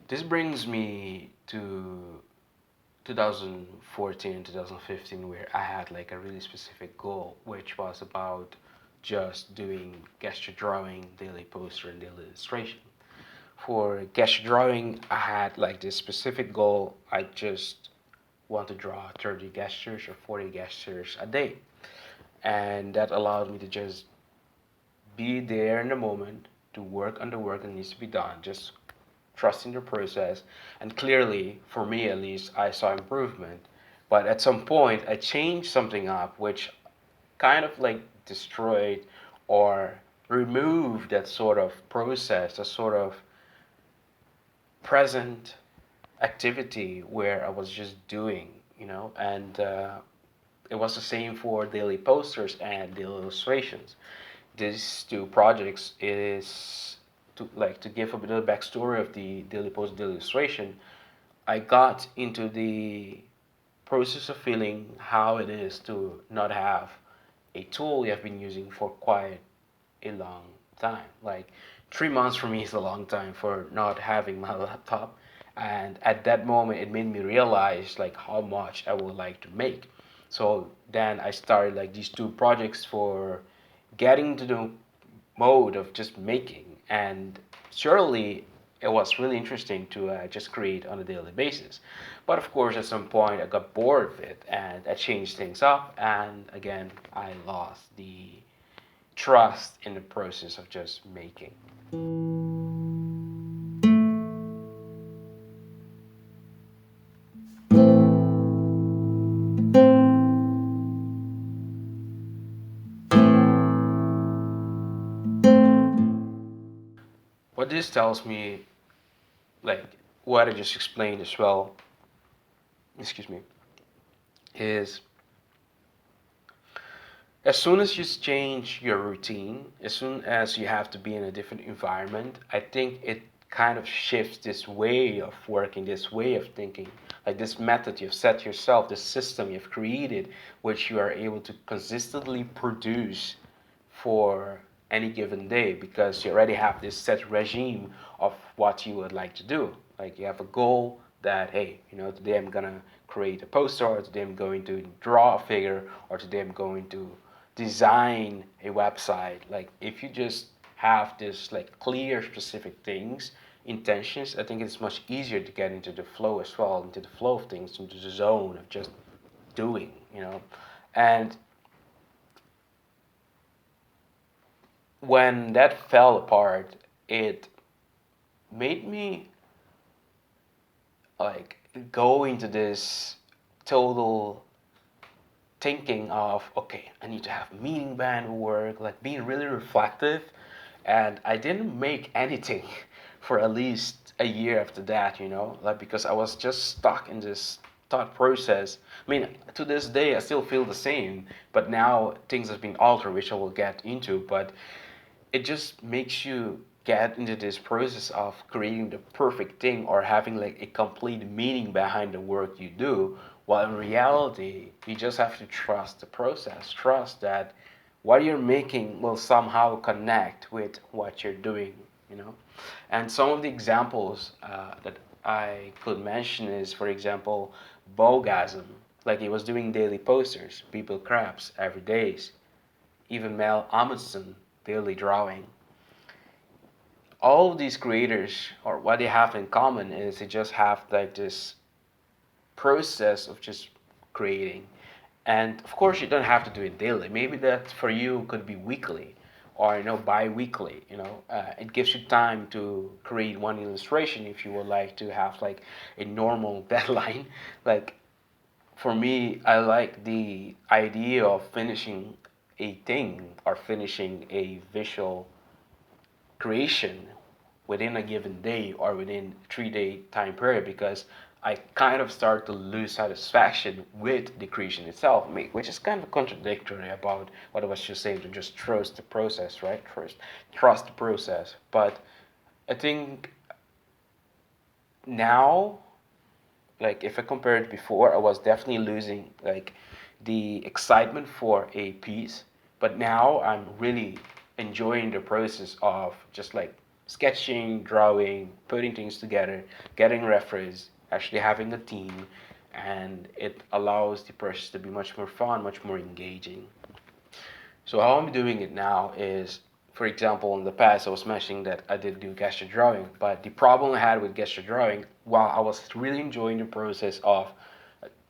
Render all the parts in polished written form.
This brings me to 2014 and 2015, where I had like a really specific goal, which was about just doing gesture drawing, daily poster, and daily illustration. For gesture drawing, I had like this specific goal. I just want to draw 30 gestures or 40 gestures a day. And that allowed me to just be there in the moment to work on the work that needs to be done, just trusting the process. And clearly, for me at least, I saw improvement. But at some point, I changed something up, which kind of like destroyed or removed that sort of process, that sort of present activity where I was just doing, and it was the same for daily posters and daily illustrations. These two projects is to give a bit of the backstory of the daily post daily illustration. I got into the process of feeling how it is to not have a tool you have been using for quite a long time. Like 3 months for me is a long time for not having my laptop. And at that moment, it made me realize like how much I would like to make. So then I started like these two projects for getting to the mode of just making. And surely it was really interesting to just create on a daily basis. But of course, at some point, I got bored of it and I changed things up. And again, I lost the trust in the process of just making. What this tells me, like what I just explained as well, excuse me, is as soon as you change your routine, as soon as you have to be in a different environment, I think it kind of shifts this way of working, this way of thinking, like this method you've set yourself, this system you've created, which you are able to consistently produce for any given day because you already have this set regime of what you would like to do. Like you have a goal that, hey, today I'm gonna create a poster, or today I'm going to draw a figure, or today I'm going to design a website. Like if you just have this like clear specific things, intentions, I think it's much easier to get into the flow as well, into the flow of things, into the zone of just doing. And when that fell apart, it made me like go into this total thinking of, okay, I need to have meaning behind work, like being really reflective. And I didn't make anything for at least a year after that, like because I was just stuck in this thought process. I mean, to this day, I still feel the same, but now things have been altered, which I will get into. But it just makes you get into this process of creating the perfect thing or having like a complete meaning behind the work you do, while in reality you just have to trust the process, trust that what you're making will somehow connect with what you're doing. And some of the examples that I could mention is, for example, Bogasm. Like he was doing daily posters, people crabs every days, even Mel Amundsen daily drawing. All of these creators, or what they have in common, is they just have like this process of just creating. And of course, you don't have to do it daily. Maybe that for you could be weekly or bi-weekly. It gives you time to create one illustration if you would like to have like a normal deadline. Like for me, I like the idea of finishing a thing or finishing a visual creation within a given day or within 3 day time period because I kind of start to lose satisfaction with the creation itself, which is kind of contradictory about what I was just saying to just trust the process, right? Trust the process. But I think now, like if I compare it before, I was definitely losing like the excitement for a piece, but now I'm really enjoying the process of just like sketching, drawing, putting things together, getting referees, actually having a team, and it allows the process to be much more fun, much more engaging. So how I'm doing it now is, for example, in the past I was mentioning that I did do gesture drawing, but the problem I had with gesture drawing, while I was really enjoying the process of,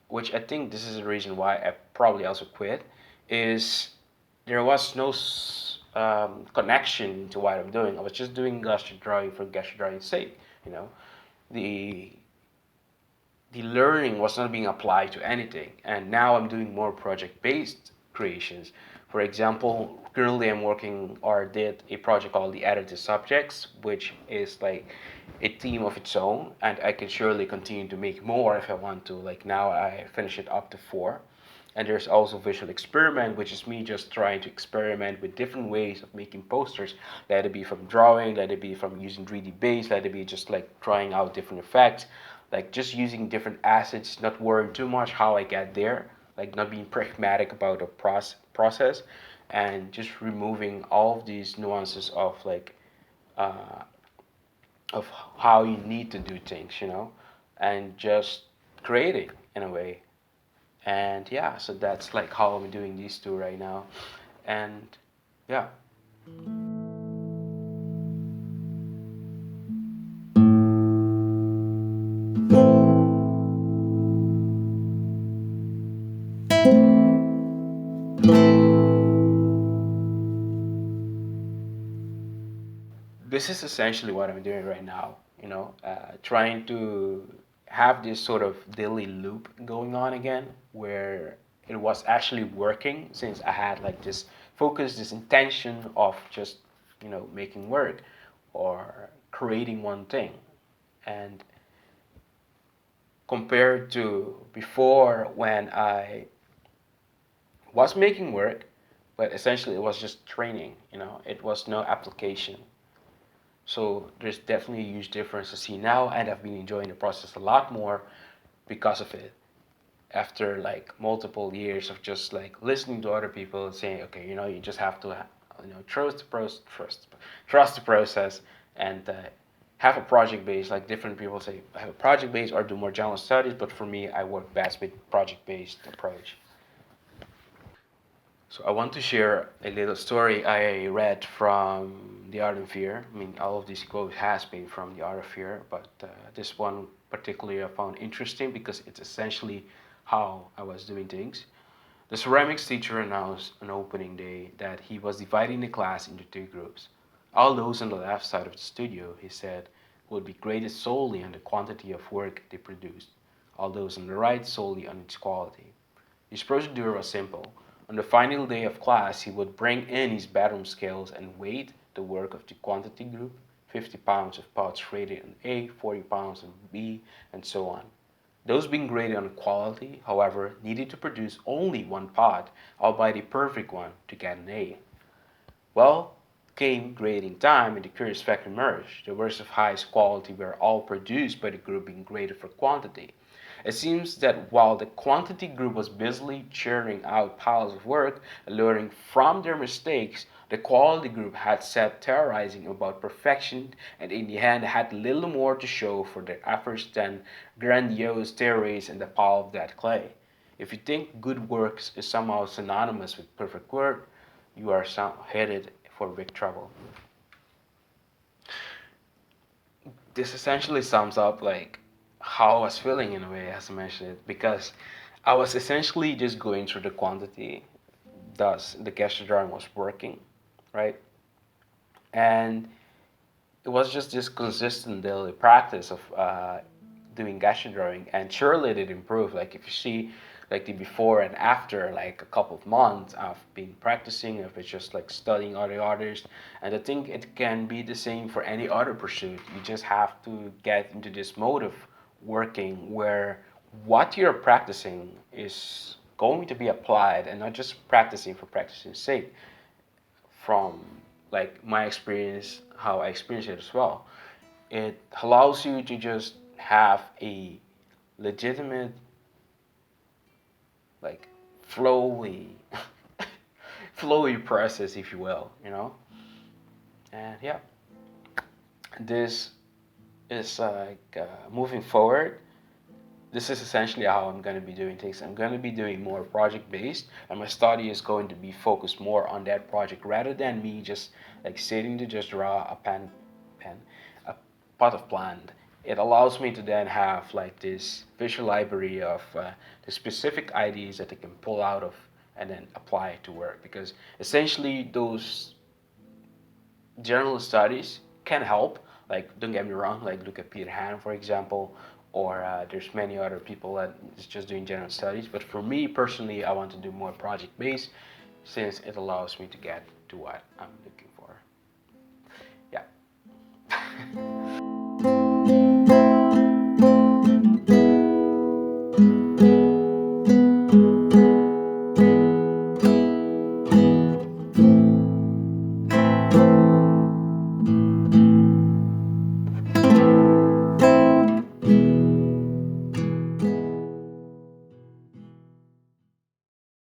which I think this is the reason why I probably also quit, is there was no connection to what I'm doing. I was just doing gesture drawing for gesture drawing's sake, you know. The the learning was not being applied to anything. And now I'm doing more project-based creations. For example, currently I'm working or did a project called the Additive Subjects, which is like a theme of its own, and I can surely continue to make more if I want to. Like now I finish it up to four. And there's also visual experiment, which is me just trying to experiment with different ways of making posters. Let it be from drawing, let it be from using 3D base, let it be just like trying out different effects, like just using different assets, not worrying too much how I get there, like not being pragmatic about the process, and just removing all of these nuances uh, of how you need to do things, and just creating in a way. And yeah, so that's like how I'm doing these two right now. And yeah. This is essentially what I'm doing right now, trying to have this sort of daily loop going on again where it was actually working since I had like this focus, this intention of just, making work or creating one thing. And compared to before when I was making work, but essentially it was just training, it was no application. So there's definitely a huge difference to see now, and I've been enjoying the process a lot more because of it. After like multiple years of just like listening to other people and saying, okay, you just have to, trust the process, and have a project base. Like different people say, have a project base or do more general studies, but for me, I work best with project based approach. So I want to share a little story I read from The Art of Fear. I mean, all of these quotes has been from The Art of Fear, but this one particularly I found interesting because it's essentially how I was doing things. The ceramics teacher announced on opening day that he was dividing the class into two groups. All those on the left side of the studio, he said, would be graded solely on the quantity of work they produced. All those on the right solely on its quality. His procedure was simple. On the final day of class, he would bring in his bedroom scales and weight the work of the quantity group, 50 pounds of pots rated on A, 40 pounds on B, and so on. Those being graded on quality, however, needed to produce only one pot, albeit a perfect one, to get an A. Well, came grading time and the curious fact emerged. The works of highest quality were all produced by the group being graded for quantity. It seems that while the quantity group was busily churning out piles of work and learning from their mistakes, the quality group had sat theorizing about perfection and in the end had little more to show for their efforts than grandiose theories in the pile of dead clay. If you think good works is somehow synonymous with perfect work, you are headed for big trouble. This essentially sums up like how I was feeling in a way, as I mentioned it, because I was essentially just going through the quantity. Thus, the gesture drawing was working, right? And it was just this consistent daily practice of doing gesture drawing, and surely it did improve. Like if you see like the before and after, like a couple of months, I've been practicing. I've been just like studying other artists, and I think it can be the same for any other pursuit. You just have to get into this mode of working where what you're practicing is going to be applied, and not just practicing for practicing's sake. From like my experience, how I experience it as well, it allows you to just have a legitimate, like flowy, flowy process, if you will, and yeah. this is like moving forward. This is essentially how I'm going to be doing things. I'm going to be doing more project based, and my study is going to be focused more on that project rather than me just like sitting to just draw pen, a pot of plant. It allows me to then have like this visual library of the specific ideas that I can pull out of and then apply it to work, because essentially those general studies can help. Like, don't get me wrong, like look at Peter Han, for example, or there's many other people that is just doing general studies. But for me personally, I want to do more project based, since it allows me to get to what I'm looking for. Yeah.